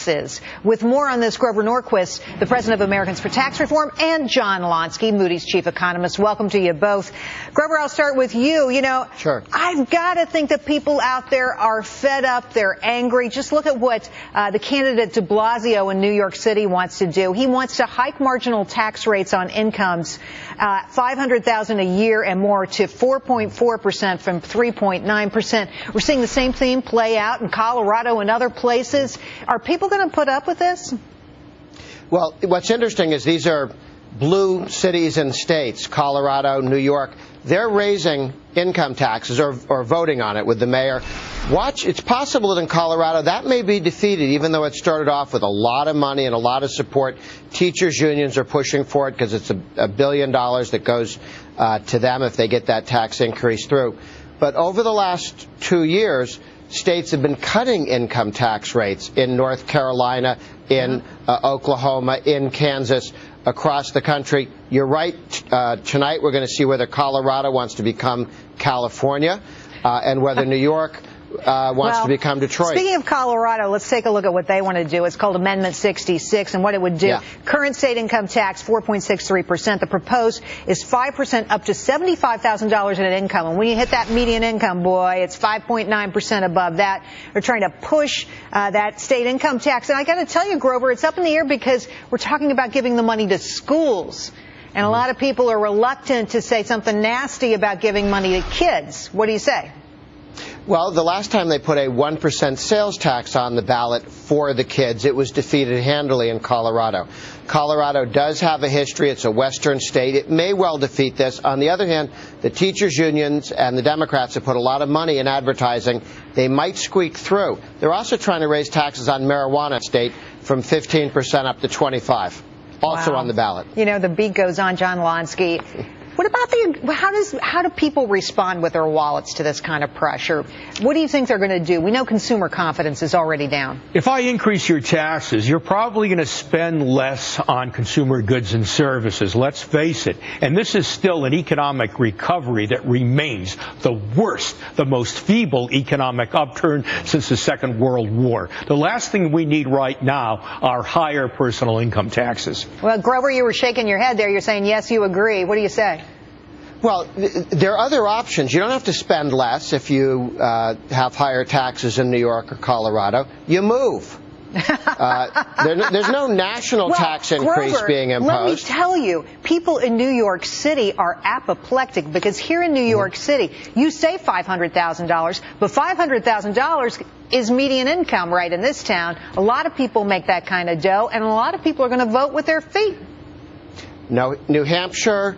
taxes. With more on this, Grover Norquist, the president of Americans for Tax Reform, and John Lonski, Moody's chief economist. Welcome to you both. Grover, I'll start with you. Sure. I've got to think that people out there are fed up. They're angry. Just look at what the candidate de Blasio in New York City wants to do. He wants to hike marginal tax rates on incomes, $500,000 a year and more, to 4.4% from 3.9%. We're seeing the same theme play out in Colorado and other places. Are people going to put up with this? Well, what's interesting is these are blue cities and states, Colorado, New York. They're raising income taxes or voting on it with the mayor. It's possible that in Colorado that may be defeated, even though it started off with a lot of money and a lot of support. Teachers' unions are pushing for it because it's $1 billion that goes to them if they get that tax increase through. But over the last 2 years, states have been cutting income tax rates in North Carolina, in Oklahoma, in Kansas, across the country. You're right. Tonight we're going to see whether Colorado wants to become California and whether New York wants to become Detroit. Speaking of Colorado, let's take a look at what they want to do. It's called Amendment 66, and what it would do. Yeah. Current state income tax, 4.63%. The proposed is 5% up to $75,000 in income. And when you hit that median income, boy, it's 5.9% above that. They're trying to push that state income tax. And I got to tell you, Grover, it's up in the air because we're talking about giving the money to schools. And a lot of people are reluctant to say something nasty about giving money to kids. What do you say? Well, the last time they put a 1% sales tax on the ballot for the kids, it was defeated handily in Colorado. Colorado does have a history. It's a western state. It may well defeat this. On the other hand, the teachers' unions and the Democrats have put a lot of money in advertising. They might squeak through. They're also trying to raise taxes on marijuana in the state from 15% up to 25%. Also on the ballot. The beat goes on, John Lonski. What about how do people respond with their wallets to this kind of pressure? What do you think they're going to do? We know consumer confidence is already down. If I increase your taxes, you're probably going to spend less on consumer goods and services. Let's face it. And this is still an economic recovery that remains the worst, the most feeble economic upturn since the Second World War. The last thing we need right now are higher personal income taxes. Well, Grover, you were shaking your head there. You're saying, yes, you agree. What do you say? Well, there are other options. You don't have to spend less if you have higher taxes in New York or Colorado. You move. There's no national tax increase Grover, being imposed. Let me tell you, people in New York City are apoplectic because here in New York City, you say $500,000, but $500,000 is median income right in this town. A lot of people make that kind of dough, and a lot of people are going to vote with their feet. No, New Hampshire,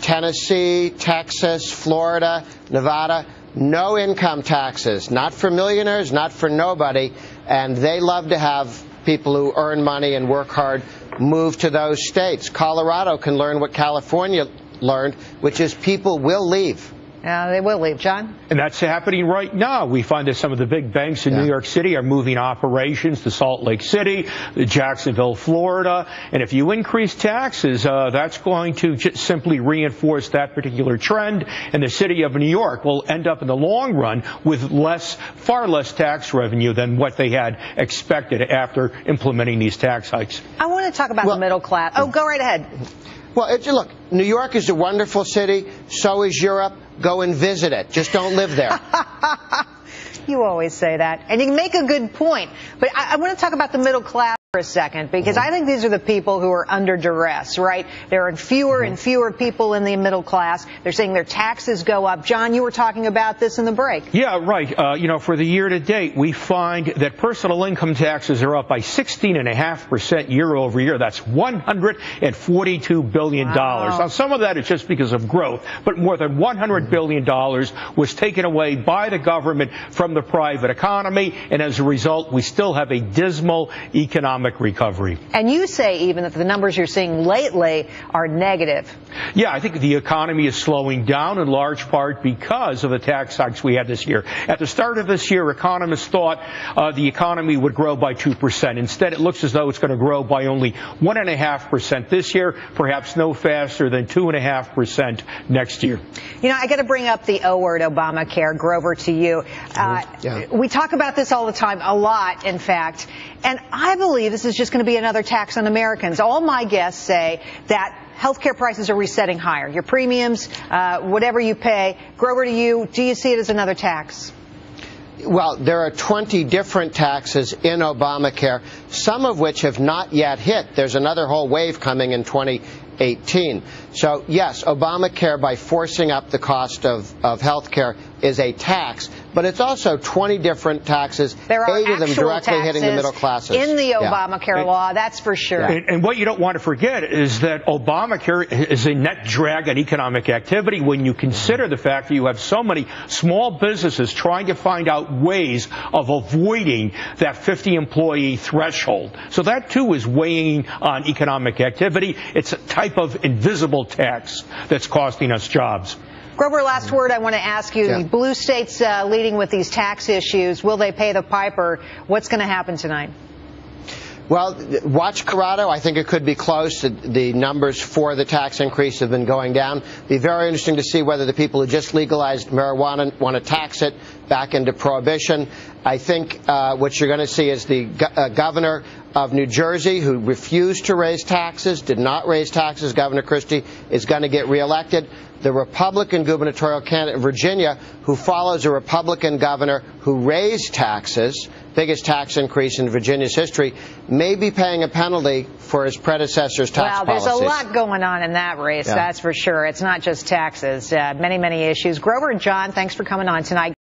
Tennessee, Texas, Florida, Nevada, no income taxes, not for millionaires, not for nobody, and they love to have people who earn money and work hard move to those states. Colorado can learn what California learned, which is people will leave. They will leave. John? And that's happening right now. We find that some of the big banks in New York City are moving operations to Salt Lake City, Jacksonville, Florida. And if you increase taxes, that's going to just simply reinforce that particular trend. And the city of New York will end up in the long run with far less tax revenue than what they had expected after implementing these tax hikes. I want to talk about the middle class. Oh, go right ahead. Well, look, New York is a wonderful city. So is Europe. Go and visit it. Just don't live there. You always say that. And you make a good point. But I want to talk about the middle class for a second, because I think these are the people who are under duress, right? There are fewer and fewer people in the middle class. They're saying their taxes go up. John, you were talking about this in the break. Yeah, right. For the year to date, we find that personal income taxes are up by 16.5% year over year. That's $142 billion. Wow. Now, some of that is just because of growth, but more than $100 billion was taken away by the government from the private economy, and as a result, we still have a dismal economic economic recovery. And you say even that the numbers you're seeing lately are negative. Yeah, I think the economy is slowing down in large part because of the tax hikes we had this year. At the start of this year, economists thought the economy would grow by 2%. Instead, it looks as though it's going to grow by only 1.5% this year, perhaps no faster than 2.5% next year. You know, I got to bring up the O word, Obamacare. Grover, to you. We talk about this all the time, a lot, in fact, and I believe this is just going to be another tax on Americans. All my guests say that healthcare prices are resetting higher. Your premiums, whatever you pay. Grover, to you, do you see it as another tax? Well, there are 20 different taxes in Obamacare, some of which have not yet hit. There's another whole wave coming in 2018. So, yes, Obamacare, by forcing up the cost of health care, is a tax, but it's also 20 different taxes, there are 8 of them directly hitting the middle classes. In the Obamacare law, that's for sure. And what you don't want to forget is that Obamacare is a net drag on economic activity when you consider the fact that you have so many small businesses trying to find out ways of avoiding that 50-employee threshold. So that, too, is weighing on economic activity. It's a type of invisible tax that's costing us jobs. Grover, last word I want to ask you. The blue states leading with these tax issues. Will they pay the piper? What's going to happen tonight? Well, watch Colorado. I think it could be close. The numbers for the tax increase have been going down. Be very interesting to see whether the people who just legalized marijuana want to tax it back into prohibition. I think what you're going to see is the governor of New Jersey, who refused to raise taxes, did not raise taxes, Governor Christie, is going to get reelected. The Republican gubernatorial candidate in Virginia, who follows a Republican governor who raised taxes, biggest tax increase in Virginia's history, may be paying a penalty for his predecessor's tax policies. Well, there's a lot going on in that race, that's for sure. It's not just taxes. Many, many issues. Grover and John, thanks for coming on tonight.